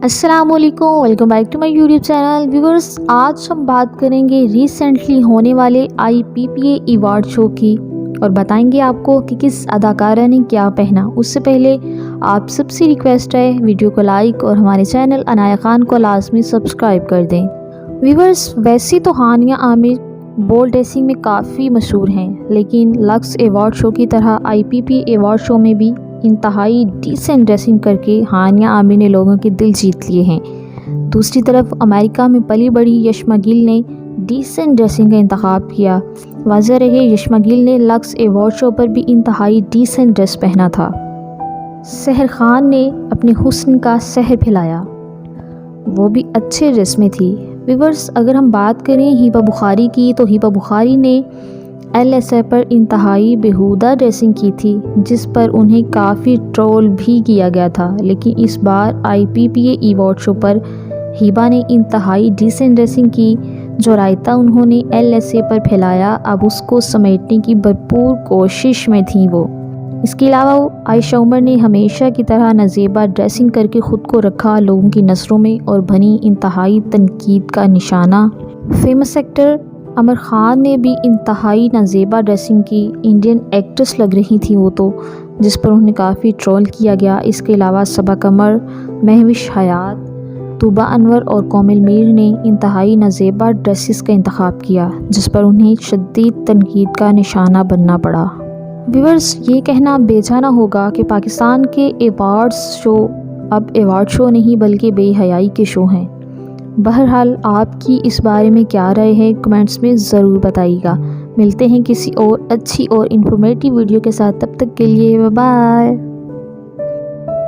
अस्सलाम वालेकुम, welcome back to my YouTube channel. Viewers, आज हम बात करेंगे रिसेंटली होने वाले IPPA अवार्ड शो की और बताएंगे आपको कि किस अदाकारा ने क्या पहना। उससे पहले आप सबसे रिक्वेस्ट है वीडियो को लाइक और हमारे चैनल अनाया खान को लाजमी सब्सक्राइब कर दें। व्यूअर्स, वैसे तो हानिया आमिर बोल्ड ड्रेसिंग में काफ़ी मशहूर हैं, लेकिन लक्स अवार्ड शो की तरह IPPA अवार्ड शो में भी इंतहाई डिसेंट ड्रेसिंग करके हानिया आमिर ने लोगों के दिल जीत लिए हैं। दूसरी तरफ अमेरिका में पली बड़ी यशमा गिल ने डिसेंट ड्रेसिंग का इंतखाब किया। वाज़ह रहे यशमा गिल ने लक्स अवार्ड शो पर भी इंतहाई डिसेंट ड्रेस पहना था। सहर खान ने अपने हुस्न का सहर फैलाया, वो भी अच्छे ड्रेस में थी। व्यूअर्स, अगर हम बात करें हिबा बुखारी की, तो हिबा बुखारी ने LSA पर इंतहाई बेहुदा ड्रेसिंग की थी, जिस पर उन्हें काफ़ी ट्रोल भी किया गया था। लेकिन इस बार IPPA अवार्ड शो पर हिबा ने इंतहाई डिसेंट ड्रेसिंग की। जो रायता उन्होंने LSA पर फैलाया, अब उसको समेटने की भरपूर कोशिश में थी वो। इसके अलावा आयशा उमर ने हमेशा की तरह नज़ेबा ड्रेसिंग करके ख़ुद को रखा लोगों की नज़रों में और बनी इंतहाई तनकीद का निशाना। फेमस एक्टर आमिर खान ने भी इंतहाई नज़ेबा ड्रेसिंग की। इंडियन एक्ट्रेस लग रही थी वो तो, जिस पर उन्हें काफ़ी ट्रोल किया गया। इसके अलावा सबा कमर, महविश हयात, तूबा अनवर और कोमल मीर ने इंतहाई नज़ेबा ड्रेसेस का इंतखाब किया, जिस पर उन्हें शदीद तनकीद का निशाना बनना पड़ा। व्यूअर्स, ये कहना बेजाना होगा कि पाकिस्तान के अवार्ड्स शो अब अवार्ड शो नहीं बल्कि बेहयाई के शो हैं। बहरहाल, आपकी इस बारे में क्या राय है, कमेंट्स में ज़रूर बताइएगा। मिलते हैं किसी और अच्छी और इन्फॉर्मेटिव वीडियो के साथ, तब तक के लिए बाय बाय।